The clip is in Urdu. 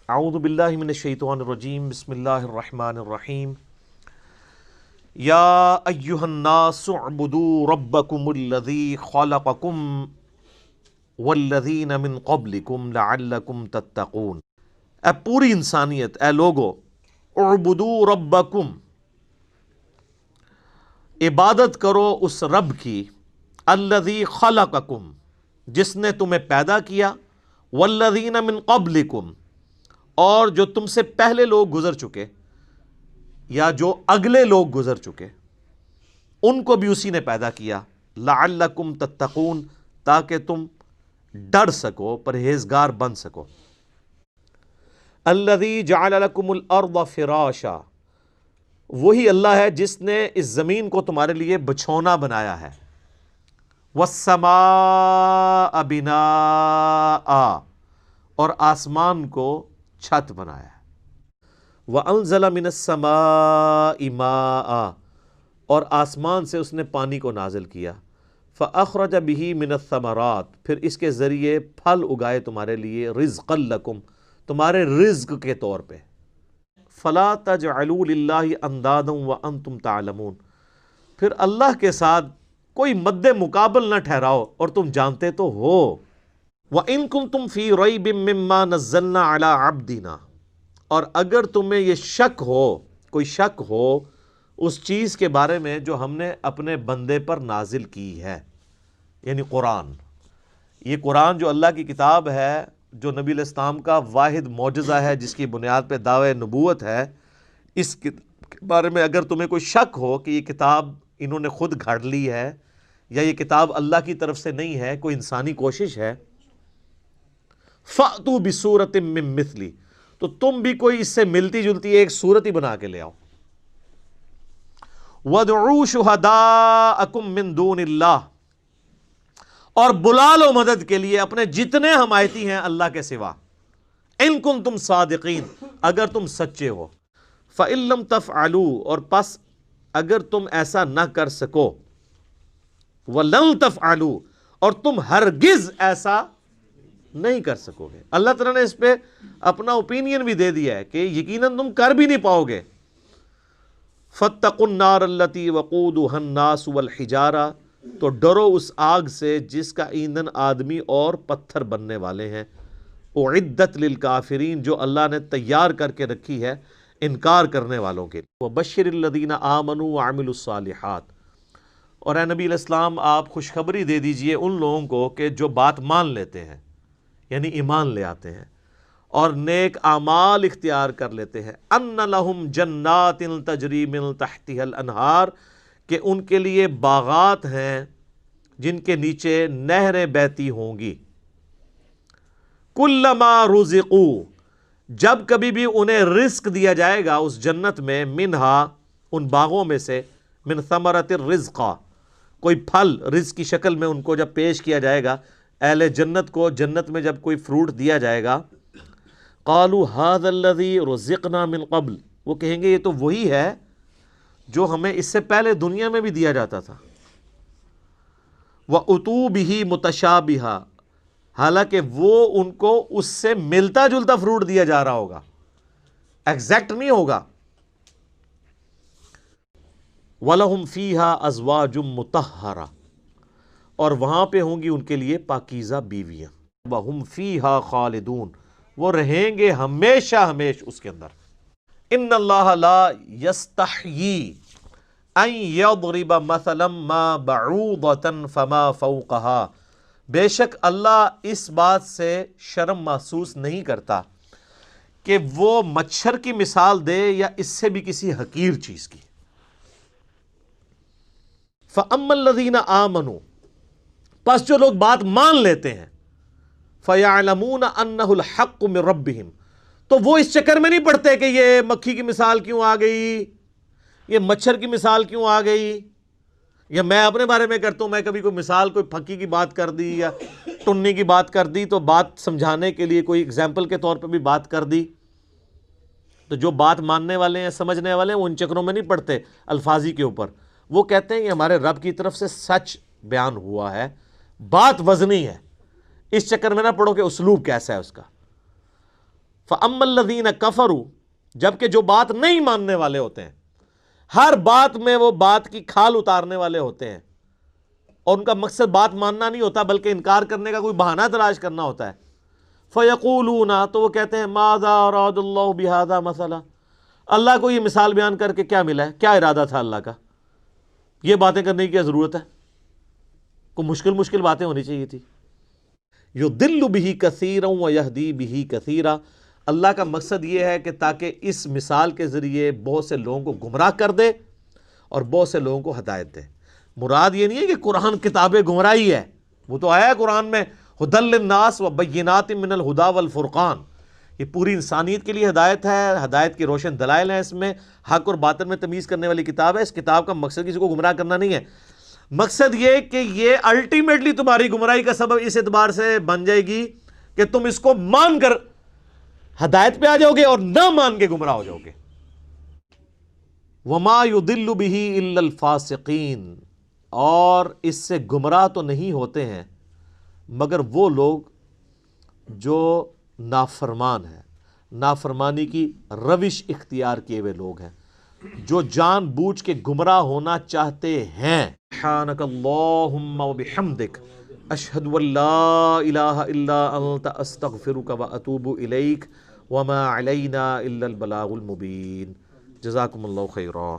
اعوذ باللہ من الشیطان الرجیم بسم اللہ الرحمن الرحیم یا ایہا الناس اعبدوا ربکم الذی خلقکم والذین من قبلکم لعلکم تتقون۔ اے پوری انسانیت، اے لوگو، اعبدوا ربکم، عبادت کرو اس رب کی، الذی خلقکم، جس نے تمہیں پیدا کیا، والذین من قبلکم، اور جو تم سے پہلے لوگ گزر چکے یا جو اگلے لوگ گزر چکے ان کو بھی اسی نے پیدا کیا، لعلکم تتقون، تاکہ تم ڈر سکو، پرہیزگار بن سکو۔ الذی جعل لکم الارض فراشا، وہی اللہ ہے جس نے اس زمین کو تمہارے لیے بچھونا بنایا ہے، والسماء بناء، اور آسمان کو چھت بنایا ہے، وَأَنزَلَ مِنَ السَّمَاءِ مَاءً، اور آسمان سے اس نے پانی کو نازل کیا، فَأَخْرَجَ بِهِ مِنَ الثَّمَرَاتِ، پھر اس کے ذریعے پھل اگائے تمہارے لیے، رِزْقًا لَكُمْ، تمہارے رزق کے طور پہ، فَلَا تَجْعَلُوا لِلَّهِ أَنْدَادًا وَأَنْتُمْ تَعْلَمُونَ، پھر اللہ کے ساتھ کوئی مد مقابل نہ ٹھہراؤ اور تم جانتے تو ہو۔ وَإِن كُنتُمْ فِي رَيْبٍ مِّمَّا نَزَّلْنَا عَلَىٰ عَبْدِنَا، اور اگر تمہیں یہ شک ہو، کوئی شک ہو اس چیز کے بارے میں جو ہم نے اپنے بندے پر نازل کی ہے، یعنی قرآن، یہ قرآن جو اللہ کی کتاب ہے، جو نبی علیہ السلام کا واحد معجزہ ہے، جس کی بنیاد پہ دعوی نبوت ہے، اس کے بارے میں اگر تمہیں کوئی شک ہو کہ یہ کتاب انہوں نے خود گھڑ لی ہے یا یہ کتاب اللہ کی طرف سے نہیں ہے، کوئی انسانی کوشش ہے، فَأْتُوا بِسُورَةٍ مِّن مِّثْلِهِ، تو تم بھی کوئی اس سے ملتی جلتی ایک صورت ہی بنا کے لے آؤ۔ وَادْعُوا شُهَدَاءَكُم مِّن دُونِ اللَّهِ، اور بلا لو مدد کے لیے اپنے جتنے حمایتی ہیں اللہ کے سوا، اِن كُنتُمْ صَادِقِينَ، اگر تم سچے ہو، فَإِن لَّمْ تَفْعَلُوا، اور پس اگر تم ایسا نہ کر سکو، وَلَن تَفْعَلُوا، اور تم ہرگز ایسا نہیں کر سکو گے۔ اللہ تعالیٰ نے اس پہ اپنا اوپینین بھی دے دیا ہے کہ یقیناً تم کر بھی نہیں پاؤ گے۔ فَاتَّقُوا النَّارَ الَّتِي وَقُودُهَا النَّاسُ وَالْحِجَارَةُ، تو ڈرو اس آگ سے جس کا ایندھن آدمی اور پتھر بننے والے ہیں، اُعِدَّتْ لِلْكَافِرِينَ، جو اللہ نے تیار کر کے رکھی ہے انکار کرنے والوں کے لیے۔ وَبَشِّرِ الَّذِينَ آمَنُوا وَعَمِلُوا الصَّالِحَاتِ، اور اے نبی علیہ السلام آپ خوشخبری دے دیجئے ان لوگوں کو کہ جو بات مان لیتے ہیں، یعنی ایمان لے آتے ہیں اور نیک اعمال اختیار کر لیتے ہیں، ان لہم جنات تجری من تحتها الانہار، کہ ان کے لیے باغات ہیں جن کے نیچے نہریں بہتی ہوں گی، کلما رزقوا، جب کبھی بھی انہیں رزق دیا جائے گا اس جنت میں، منہا، ان باغوں میں سے، من ثمرۃ الرزق، کوئی پھل رزق کی شکل میں ان کو جب پیش کیا جائے گا، اہل جنت کو جنت میں جب کوئی فروٹ دیا جائے گا، قالوا ھذا الذی رزقنا من قبل، وہ کہیں گے یہ تو وہی ہے جو ہمیں اس سے پہلے دنیا میں بھی دیا جاتا تھا، وَأُتُوا بِهِ مُتَشَابِهًا، حالانکہ وہ ان کو اس سے ملتا جلتا فروٹ دیا جا رہا ہوگا، ایگزیکٹ نہیں ہوگا۔ وَلَهُمْ فِيهَا أَزْوَاجٌ مُطَهَّرَةٌ، اور وہاں پہ ہوں گی ان کے لیے پاکیزہ بیویاں، وَهُمْ فِيهَا خَالِدُونَ، وہ رہیں گے ہمیشہ ہمیش اس کے اندر۔ ان اللہ لا یستحیی ان یضرب مثلا ما بعوضۃ فما فوقها، بے شک اللہ اس بات سے شرم محسوس نہیں کرتا کہ وہ مچھر کی مثال دے یا اس سے بھی کسی حقیر چیز کی۔ فَأَمَّا الَّذِينَ آمَنُوا، پس جو لوگ بات مان لیتے ہیں، فَيَعْلَمُونَ أَنَّهُ الْحَقُّ مِن رَبِّهِمْ، تو وہ اس چکر میں نہیں پڑتے کہ یہ مکھی کی مثال کیوں آ گئی، یہ مچھر کی مثال کیوں آ گئی، یا میں اپنے بارے میں کرتا ہوں، میں کبھی کوئی مثال کوئی پھکی کی بات کر دی یا ٹنی کی بات کر دی تو بات سمجھانے کے لیے کوئی اگزامپل کے طور پہ بھی بات کر دی، تو جو بات ماننے والے ہیں سمجھنے والے ہیں وہ ان چکروں میں نہیں پڑتے الفاظی کے اوپر، وہ کہتے ہیں یہ ہمارے رب کی طرف سے سچ بیان ہوا ہے، بات وزنی ہے، اس چکر میں نہ پڑو کہ اسلوب کیسا ہے اس کا۔ فَأَمَّا الَّذِينَ كَفَرُوا، جبکہ جو بات نہیں ماننے والے ہوتے ہیں، ہر بات میں وہ بات کی کھال اتارنے والے ہوتے ہیں، اور ان کا مقصد بات ماننا نہیں ہوتا بلکہ انکار کرنے کا کوئی بہانہ تلاش کرنا ہوتا ہے، فَيَقُولُونَ، تو وہ کہتے ہیں مَاذَا أَرَادَ اللَّهُ بِهَذَا مَثَلًا، اللہ کو یہ مثال بیان کر کے کیا ملا ہے، کیا ارادہ تھا اللہ کا، یہ باتیں کرنے کی کیا ضرورت ہے، کوئی مشکل باتیں ہونی چاہیے تھی۔ یضل بہ کثیرا ویہدی بہ کثیرا، اللہ کا مقصد یہ ہے کہ تاکہ اس مثال کے ذریعے بہت سے لوگوں کو گمراہ کر دے اور بہت سے لوگوں کو ہدایت دے۔ مراد یہ نہیں ہے کہ قرآن کتاب گمراہی ہے، وہ تو آیا ہے قرآن میں ھدی للناس وبینات من الھدی والفرقان، یہ پوری انسانیت کے لیے ہدایت ہے، ہدایت کی روشن دلائل ہیں، اس میں حق اور باطل میں تمیز کرنے والی کتاب ہے۔ اس کتاب کا مقصد کسی کو گمراہ کرنا نہیں ہے، مقصد یہ کہ یہ الٹیمیٹلی تمہاری گمراہی کا سبب اس اعتبار سے بن جائے گی کہ تم اس کو مان کر ہدایت پہ آ جاؤ گے اور نہ مان کے گمراہ ہو جاؤ گے۔ وما یضل بہ الا الفاسقین، اور اس سے گمراہ تو نہیں ہوتے ہیں مگر وہ لوگ جو نافرمان ہیں، نافرمانی کی روش اختیار کیے ہوئے لوگ ہیں، جو جان بوجھ کے گمراہ ہونا چاہتے ہیں۔ سبحانک اللہم وبحمدک، اشہد ان لا الہ الا انت، استغفرک واتوب الیک، وما علینا الا البلاغ المبین۔ جزاکم اللہ خیرا۔